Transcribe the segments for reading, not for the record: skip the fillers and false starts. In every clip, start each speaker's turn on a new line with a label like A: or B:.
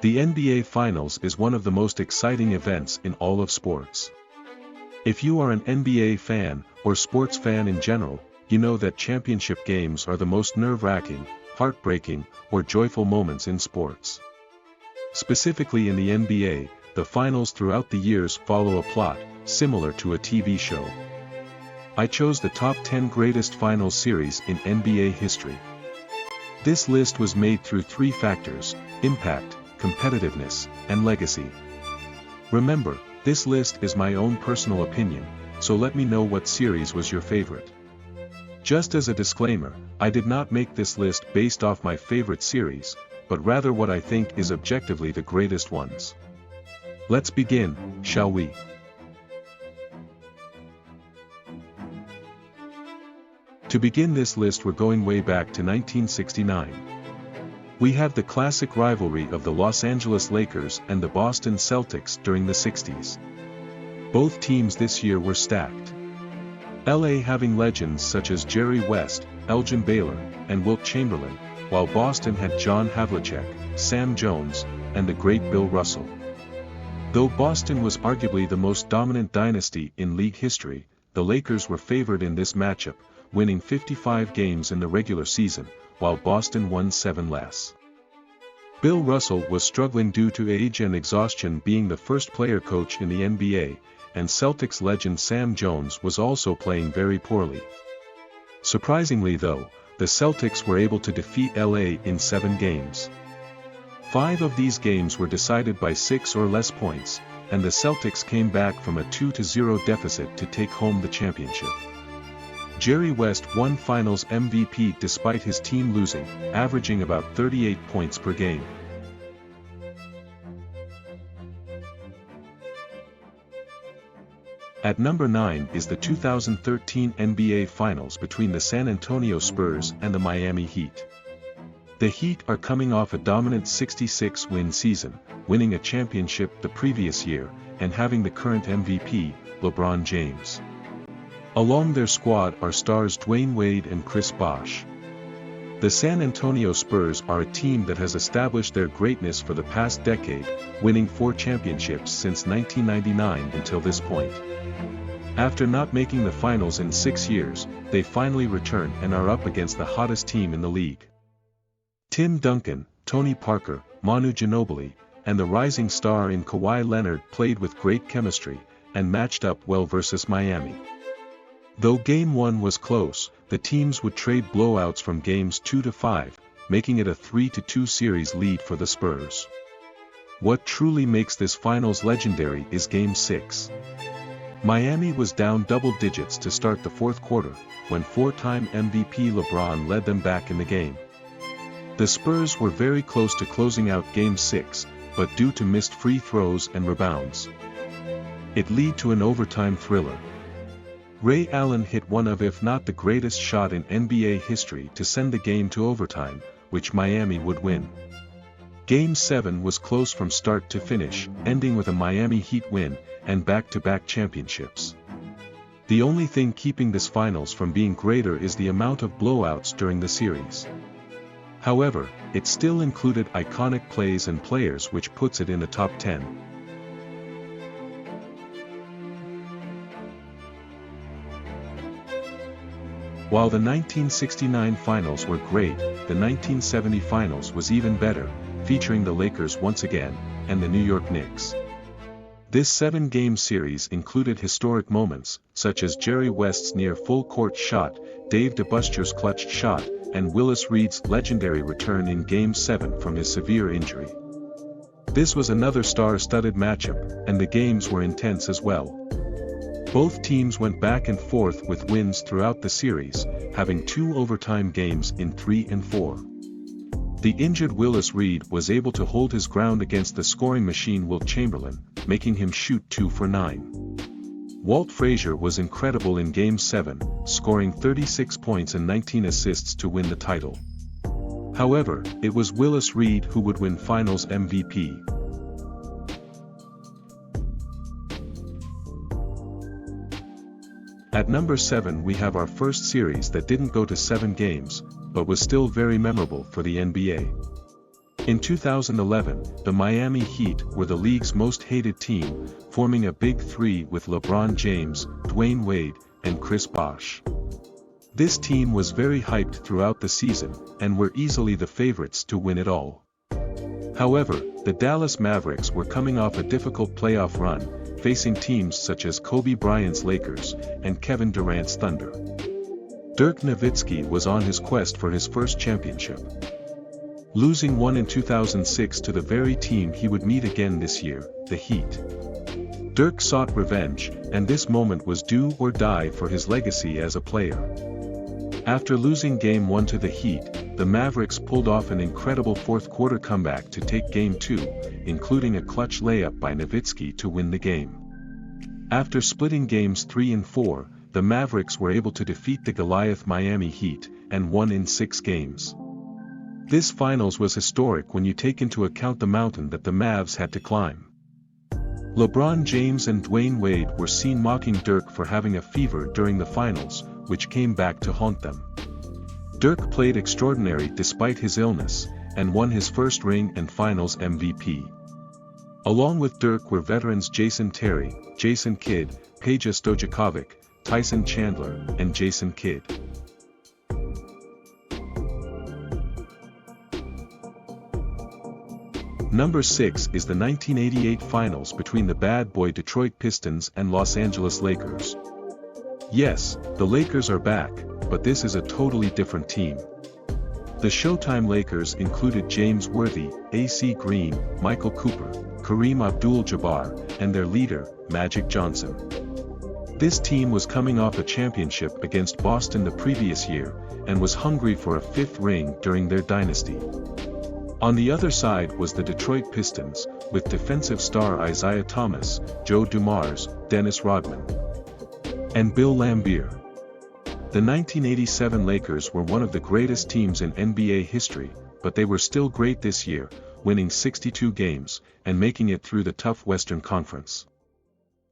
A: The NBA Finals is one of the most exciting events in all of sports. If you are an NBA fan, or sports fan in general, you know that championship games are the most nerve-wracking, heartbreaking, or joyful moments in sports. Specifically in the NBA, the finals throughout the years follow a plot, similar to a TV show. I chose the top 10 greatest finals series in NBA history. This list was made through three factors: impact, competitiveness, and legacy. Remember, this list is my own personal opinion, so let me know what series was your favorite. Just as a disclaimer, I did not make this list based off my favorite series, but rather what I think is objectively the greatest ones. Let's begin, shall we? To begin this list, we're going way back to 1969. We have the classic rivalry of the Los Angeles Lakers and the Boston Celtics during the 60s. Both teams this year were stacked. LA having legends such as Jerry West, Elgin Baylor, and Wilt Chamberlain, while Boston had John Havlicek, Sam Jones, and the great Bill Russell. Though Boston was arguably the most dominant dynasty in league history, the Lakers were favored in this matchup, winning 55 games in the regular season, while Boston won 7 less. Bill Russell was struggling due to age and exhaustion, being the first player coach in the NBA, and Celtics legend Sam Jones was also playing very poorly. Surprisingly though, the Celtics were able to defeat LA in 7 games. 5 of these games were decided by 6 or less points, and the Celtics came back from a 2-0 deficit to take home the championship. Jerry West won Finals MVP despite his team losing, averaging about 38 points per game. At number 9 is the 2013 NBA Finals between the San Antonio Spurs and the Miami Heat. The Heat are coming off a dominant 66-win season, winning a championship the previous year, and having the current MVP, LeBron James. Along their squad are stars Dwayne Wade and Chris Bosh. The San Antonio Spurs are a team that has established their greatness for the past decade, winning 4 championships since 1999 until this point. After not making the finals in 6 years, they finally return and are up against the hottest team in the league. Tim Duncan, Tony Parker, Manu Ginobili, and the rising star in Kawhi Leonard played with great chemistry, and matched up well versus Miami. Though Game 1 was close, the teams would trade blowouts from games 2 to 5, making it a 3-2 series lead for the Spurs. What truly makes this finals legendary is Game 6. Miami was down double digits to start the fourth quarter, when 4-time MVP LeBron led them back in the game. The Spurs were very close to closing out Game 6, but due to missed free throws and rebounds, it led to an overtime thriller. Ray Allen hit one of, if not the greatest shot in NBA history, to send the game to overtime, which Miami would win. Game 7 was close from start to finish, ending with a Miami Heat win, and back-to-back championships. The only thing keeping this finals from being greater is the amount of blowouts during the series. However, it still included iconic plays and players, which puts it in the top 10. While the 1969 finals were great, the 1970 finals was even better, featuring the Lakers once again, and the New York Knicks. This 7-game series included historic moments, such as Jerry West's near full-court shot, Dave DeBusschere's clutch shot, and Willis Reed's legendary return in Game 7 from his severe injury. This was another star-studded matchup, and the games were intense as well. Both teams went back and forth with wins throughout the series, having 2 overtime games in 3 and 4. The injured Willis Reed was able to hold his ground against the scoring machine Wilt Chamberlain, making him shoot 2 for 9. Walt Frazier was incredible in Game 7, scoring 36 points and 19 assists to win the title. However, it was Willis Reed who would win Finals MVP. At number 7 we have our first series that didn't go to 7 games, but was still very memorable for the NBA. In 2011, the Miami Heat were the league's most hated team, forming a big three with LeBron James, Dwayne Wade, and Chris Bosh. This team was very hyped throughout the season, and were easily the favorites to win it all. However, the Dallas Mavericks were coming off a difficult playoff run, facing teams such as Kobe Bryant's Lakers, and Kevin Durant's Thunder. Dirk Nowitzki was on his quest for his first championship. Losing one in 2006 to the very team he would meet again this year, the Heat. Dirk sought revenge, and this moment was do or die for his legacy as a player. After losing Game 1 to the Heat, the Mavericks pulled off an incredible fourth-quarter comeback to take Game 2, including a clutch layup by Nowitzki to win the game. After splitting Games 3 and 4, the Mavericks were able to defeat the Goliath Miami Heat, and won in 6 games. This finals was historic when you take into account the mountain that the Mavs had to climb. LeBron James and Dwayne Wade were seen mocking Dirk for having a fever during the finals, which came back to haunt them. Dirk played extraordinary despite his illness, and won his first ring and finals MVP. Along with Dirk were veterans Jason Terry, Jason Kidd, Peja Stojakovic, Tyson Chandler, and Jason Kidd. Number 6 is the 1988 Finals between the bad boy Detroit Pistons and Los Angeles Lakers. Yes, the Lakers are back, but this is a totally different team. The Showtime Lakers included James Worthy, A.C. Green, Michael Cooper, Kareem Abdul-Jabbar, and their leader, Magic Johnson. This team was coming off a championship against Boston the previous year, and was hungry for a 5th ring during their dynasty. On the other side was the Detroit Pistons, with defensive star Isaiah Thomas, Joe Dumars, Dennis Rodman, and Bill Laimbeer. The 1987 Lakers were one of the greatest teams in NBA history, but they were still great this year, winning 62 games, and making it through the tough Western Conference.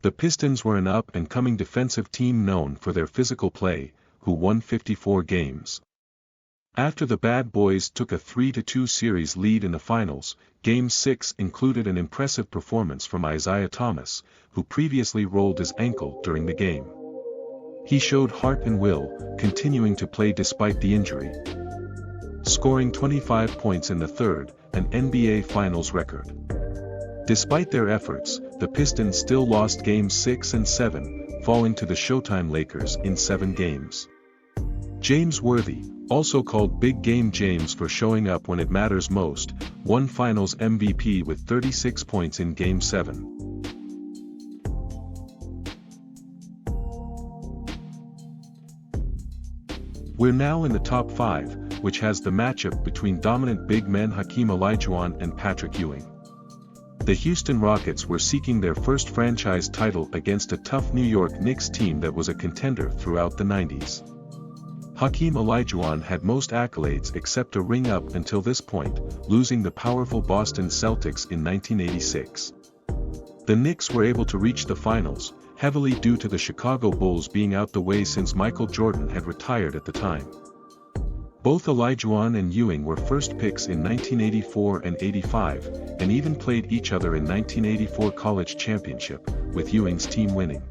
A: The Pistons were an up-and-coming defensive team known for their physical play, who won 54 games. After the Bad Boys took a 3-2 series lead in the finals, Game 6 included an impressive performance from Isaiah Thomas, who previously rolled his ankle during the game. He showed heart and will, continuing to play despite the injury, scoring 25 points in the third, an NBA Finals record. Despite their efforts, the Pistons still lost Games 6 and 7, falling to the Showtime Lakers in 7 games. James Worthy, also called Big Game James for showing up when it matters most, won Finals MVP with 36 points in Game 7. We're now in the top 5, which has the matchup between dominant big men Hakeem Olajuwon and Patrick Ewing. The Houston Rockets were seeking their first franchise title against a tough New York Knicks team that was a contender throughout the 90s. Hakeem Olajuwon had most accolades except a ring up until this point, losing the powerful Boston Celtics in 1986. The Knicks were able to reach the finals, heavily due to the Chicago Bulls being out the way since Michael Jordan had retired at the time. Both Olajuwon and Ewing were first picks in 1984 and 85, and even played each other in 1984 College Championship, with Ewing's team winning.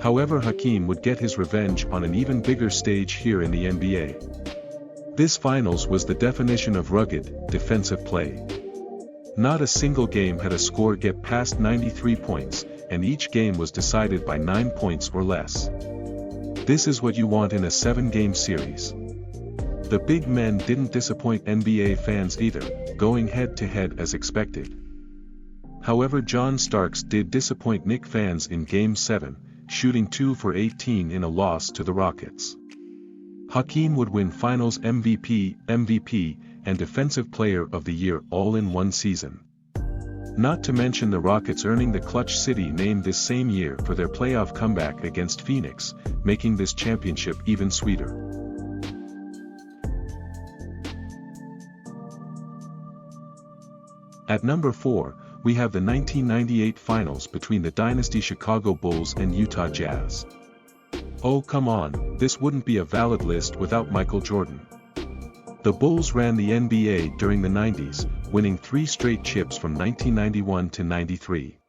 A: However, Hakeem would get his revenge on an even bigger stage here in the NBA. This finals was the definition of rugged, defensive play. Not a single game had a score get past 93 points, and each game was decided by 9 points or less. This is what you want in a 7-game series. The big men didn't disappoint NBA fans either, going head-to-head as expected. However, John Starks did disappoint Knicks fans in Game 7, shooting 2 for 18 in a loss to the Rockets. Hakeem would win Finals MVP, and Defensive Player of the Year all in one season. Not to mention the Rockets earning the Clutch City name this same year for their playoff comeback against Phoenix, making this championship even sweeter. At number 4, we have the 1998 Finals between the Dynasty Chicago Bulls and Utah Jazz. Oh come on, this wouldn't be a valid list without Michael Jordan. The Bulls ran the NBA during the 90s, winning 3 straight chips from 1991 to 93.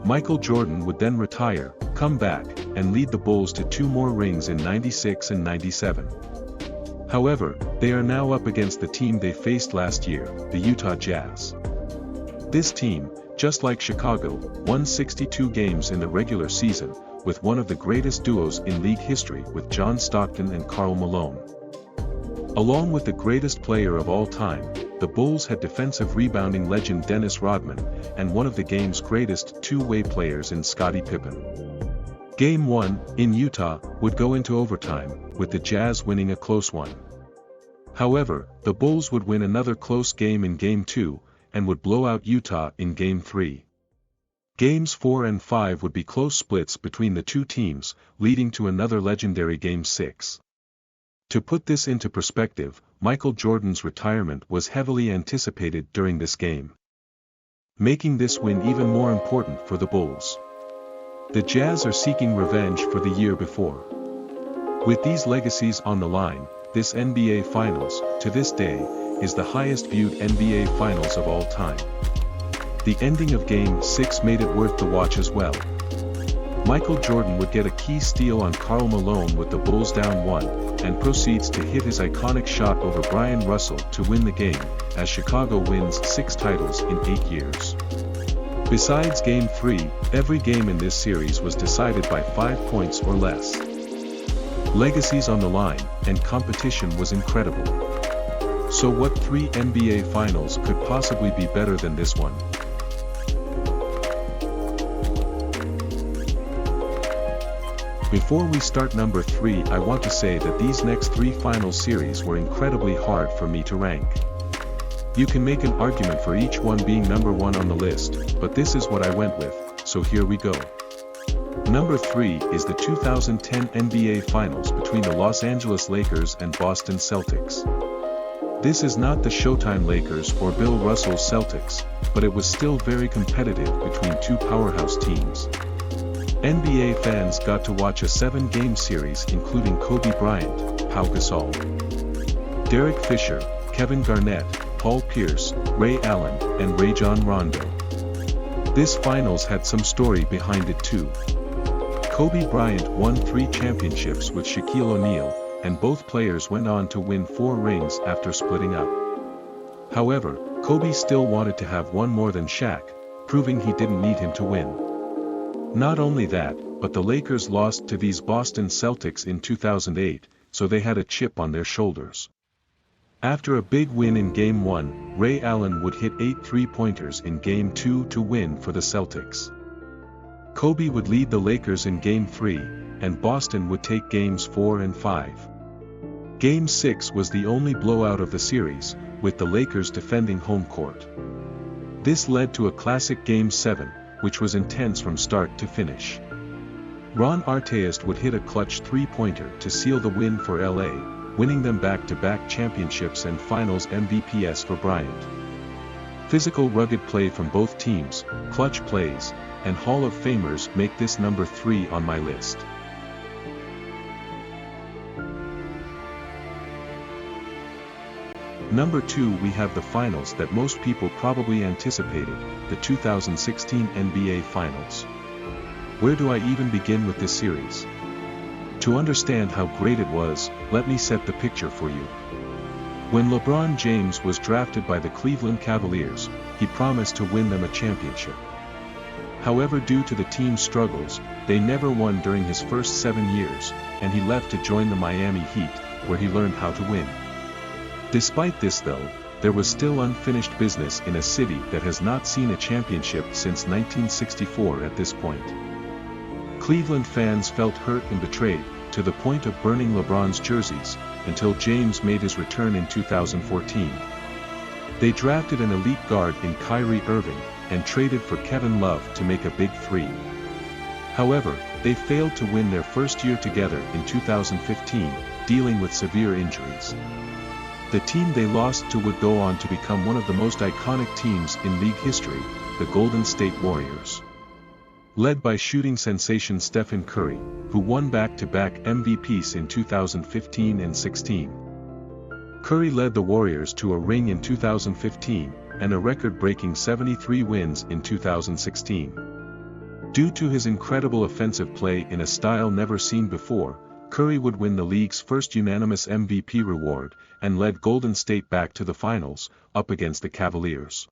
A: Michael Jordan would then retire, come back, and lead the Bulls to 2 more rings in 96 and 97. However, they are now up against the team they faced last year, the Utah Jazz. This team, just like Chicago, won 62 games in the regular season, with one of the greatest duos in league history with John Stockton and Karl Malone. Along with the greatest player of all time, the Bulls had defensive rebounding legend Dennis Rodman, and one of the game's greatest two-way players in Scottie Pippen. Game 1, in Utah, would go into overtime, with the Jazz winning a close one. However, the Bulls would win another close game in Game 2, and would blow out Utah in Game 3. Games 4 and 5 would be close splits between the two teams, leading to another legendary Game 6. To put this into perspective, Michael Jordan's retirement was heavily anticipated during this game, making this win even more important for the Bulls. The Jazz are seeking revenge for the year before. With these legacies on the line, this NBA Finals, to this day, is the highest viewed NBA Finals of all time. The ending of Game 6 made it worth the watch as well. Michael Jordan would get a key steal on Karl Malone with the Bulls down 1, and proceeds to hit his iconic shot over Brian Russell to win the game, as Chicago wins 6 titles in 8 years. Besides Game 3, every game in this series was decided by 5 points or less. Legacies on the line, and competition was incredible. So what 3 NBA Finals could possibly be better than this one? Before we start number 3, I want to say that these next 3 final series were incredibly hard for me to rank. You can make an argument for each one being number 1 on the list, but this is what I went with, so here we go. Number 3 is the 2010 NBA Finals between the Los Angeles Lakers and Boston Celtics. This is not the Showtime Lakers or Bill Russell's Celtics, but it was still very competitive between two powerhouse teams. NBA fans got to watch a 7-game series including Kobe Bryant, Pau Gasol, Derek Fisher, Kevin Garnett, Paul Pierce, Ray Allen, and Rajon Rondo. This finals had some story behind it too. Kobe Bryant won 3 championships with Shaquille O'Neal, and both players went on to win 4 rings after splitting up. However, Kobe still wanted to have one more than Shaq, proving he didn't need him to win. Not only that, but the Lakers lost to these Boston Celtics in 2008, so they had a chip on their shoulders. After a big win in Game 1, Ray Allen would hit 8 3-pointers in Game 2 to win for the Celtics. Kobe would lead the Lakers in Game 3, and Boston would take Games 4 and 5. Game 6 was the only blowout of the series, with the Lakers defending home court. This led to a classic Game 7, which was intense from start to finish. Ron Artest would hit a clutch 3-pointer to seal the win for LA, winning them back-to-back championships and Finals MVPs for Bryant. Physical rugged play from both teams, clutch plays, and Hall of Famers make this number 3 on my list. Number 2, we have the finals that most people probably anticipated, the 2016 NBA Finals. Where do I even begin with this series? To understand how great it was, let me set the picture for you. When LeBron James was drafted by the Cleveland Cavaliers, he promised to win them a championship. However, due to the team's struggles, they never won during his first 7 years, and he left to join the Miami Heat, where he learned how to win. Despite this though, there was still unfinished business in a city that has not seen a championship since 1964 at this point. Cleveland fans felt hurt and betrayed, to the point of burning LeBron's jerseys, until James made his return in 2014. They drafted an elite guard in Kyrie Irving, and traded for Kevin Love to make a big 3. However, they failed to win their first year together in 2015, dealing with severe injuries. The team they lost to would go on to become one of the most iconic teams in league history, the Golden State Warriors. Led by shooting sensation Stephen Curry, who won back-to-back MVPs in 2015 and 16. Curry led the Warriors to a ring in 2015, and a record-breaking 73 wins in 2016. Due to his incredible offensive play in a style never seen before, Curry would win the league's first unanimous MVP reward, and led Golden State back to the finals, up against the Cavaliers.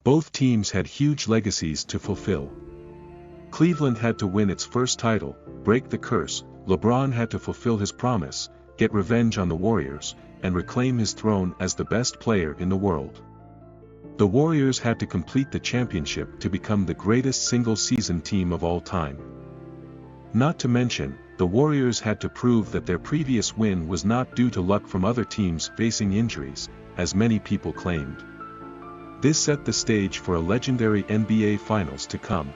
A: Both teams had huge legacies to fulfill. Cleveland had to win its first title, break the curse. LeBron had to fulfill his promise, get revenge on the Warriors, and reclaim his throne as the best player in the world. The Warriors had to complete the championship to become the greatest single-season team of all time. Not to mention, the Warriors had to prove that their previous win was not due to luck from other teams facing injuries, as many people claimed. This set the stage for a legendary NBA Finals to come.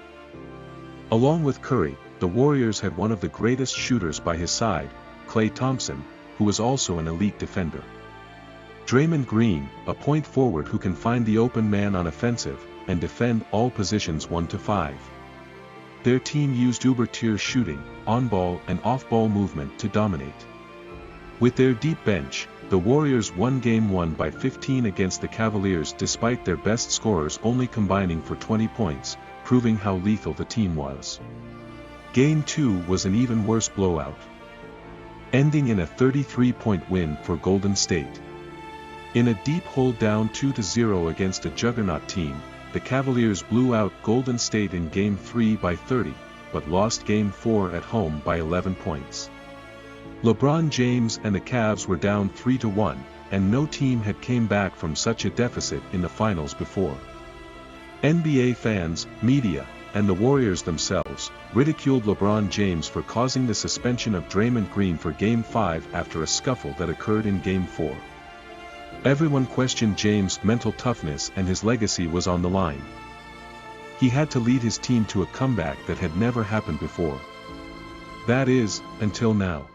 A: Along with Curry, the Warriors had one of the greatest shooters by his side, Klay Thompson, who was also an elite defender. Draymond Green, a point forward who can find the open man on offensive, and defend all positions 1 to 5. Their team used uber-tier shooting, on-ball and off-ball movement to dominate. With their deep bench, the Warriors won Game 1 by 15 against the Cavaliers despite their best scorers only combining for 20 points, proving how lethal the team was. Game 2 was an even worse blowout, ending in a 33-point win for Golden State. In a deep hold-down 2-0 against a juggernaut team, the Cavaliers blew out Golden State in Game 3 by 30, but lost Game 4 at home by 11 points. LeBron James and the Cavs were down 3-1, and no team had came back from such a deficit in the finals before. NBA fans, media, and the Warriors themselves ridiculed LeBron James for causing the suspension of Draymond Green for Game 5 after a scuffle that occurred in Game 4. Everyone questioned James' mental toughness, and his legacy was on the line. He had to lead his team to a comeback that had never happened before. That is, until now.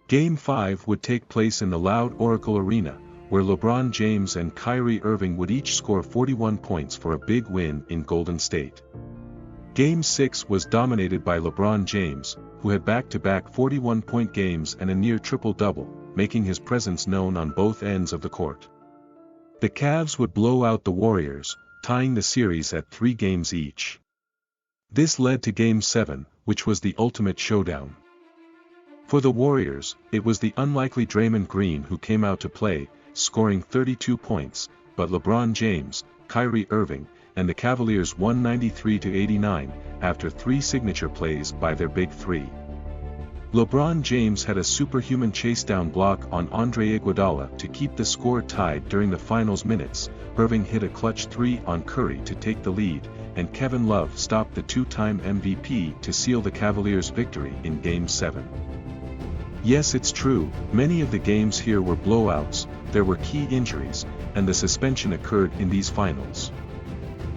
A: Game 5 would take place in the loud Oracle Arena, where LeBron James and Kyrie Irving would each score 41 points for a big win in Golden State. Game 6 was dominated by LeBron James, who had back-to-back 41-point games and a near triple-double, making his presence known on both ends of the court. The Cavs would blow out the Warriors, tying the series at 3 games each. This led to Game 7, which was the ultimate showdown. For the Warriors, it was the unlikely Draymond Green who came out to play, scoring 32 points, but LeBron James, Kyrie Irving, and the Cavaliers won 93-89, after 3 signature plays by their Big Three. LeBron James had a superhuman chase-down block on Andre Iguodala to keep the score tied during the finals minutes. Irving hit a clutch 3 on Curry to take the lead, and Kevin Love stopped the 2-time MVP to seal the Cavaliers' victory in Game 7. Yes, it's true, many of the games here were blowouts, there were key injuries, and the suspension occurred in these finals.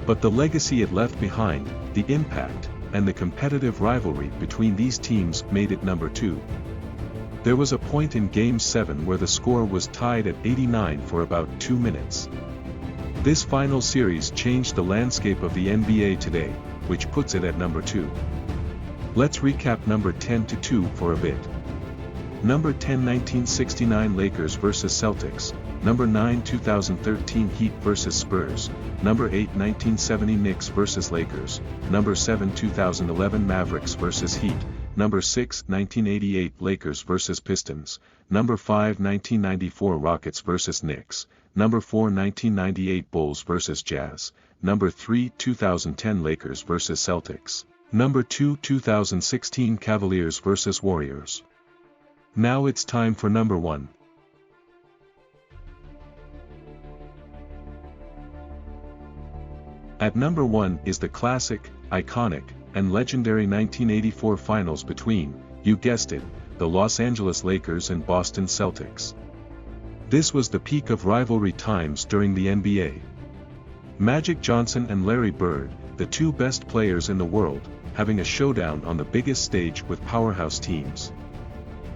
A: But the legacy it left behind, the impact, and the competitive rivalry between these teams made it number 2. There was a point in Game 7 where the score was tied at 89 for about 2 minutes. This final series changed the landscape of the NBA today, which puts it at number 2. Let's recap number 10-2 for a bit. Number 10 1969 Lakers vs Celtics, Number 9 2013 Heat vs Spurs, Number 8 1970 Knicks vs Lakers, Number 7 2011 Mavericks vs Heat, Number 6 1988 Lakers vs Pistons, Number 5 1994 Rockets vs Knicks, Number 4 1998 Bulls vs Jazz, Number 3 2010 Lakers vs Celtics, Number 2 2016 Cavaliers vs Warriors. Now it's time for number 1. At number 1 is the classic, iconic, and legendary 1984 finals between, you guessed it, the Los Angeles Lakers and Boston Celtics. This was the peak of rivalry times during the NBA. Magic Johnson and Larry Bird, the 2 best players in the world, having a showdown on the biggest stage with powerhouse teams.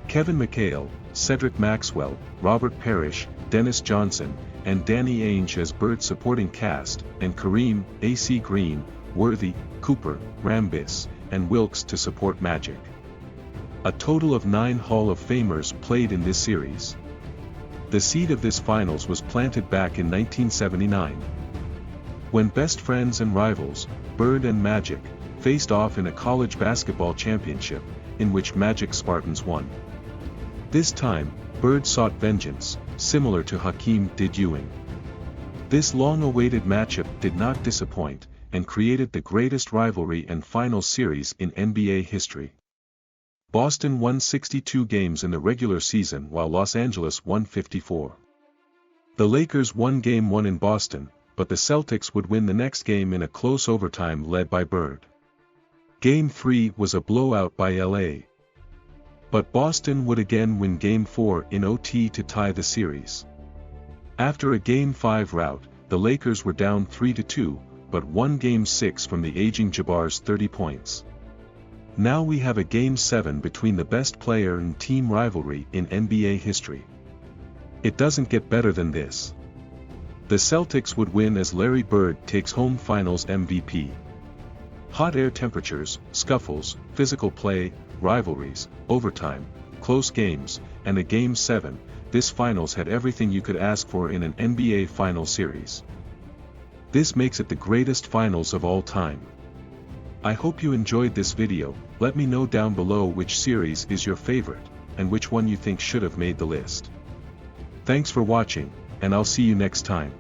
A: Kevin McHale, Cedric Maxwell, Robert Parrish, Dennis Johnson, and Danny Ainge as Bird's supporting cast, and Kareem, A.C. Green, Worthy, Cooper, Rambis, and Wilkes to support Magic. A total of 9 Hall of Famers played in this series. The seed of this finals was planted back in 1979. When best friends and rivals, Bird and Magic, faced off in a college basketball championship, in which Magic Spartans won. This time, Bird sought vengeance, similar to Hakeem did Ewing. This long-awaited matchup did not disappoint, and created the greatest rivalry and finals series in NBA history. Boston won 62 games in the regular season while Los Angeles won 54. The Lakers won Game 1 in Boston, but the Celtics would win the next game in a close overtime led by Bird. Game 3 was a blowout by LA. But Boston would again win Game 4 in OT to tie the series. After a Game 5 rout, the Lakers were down 3-2, but won Game 6 from the aging Jabbar's 30 points. Now we have a Game 7 between the best player and team rivalry in NBA history. It doesn't get better than this. The Celtics would win as Larry Bird takes home Finals MVP. Hot air temperatures, scuffles, physical play, rivalries, overtime, close games, and a Game 7, this Finals had everything you could ask for in an NBA Finals series. This makes it the greatest Finals of all time. I hope you enjoyed this video. Let me know down below which series is your favorite, and which one you think should have made the list. Thanks for watching, and I'll see you next time.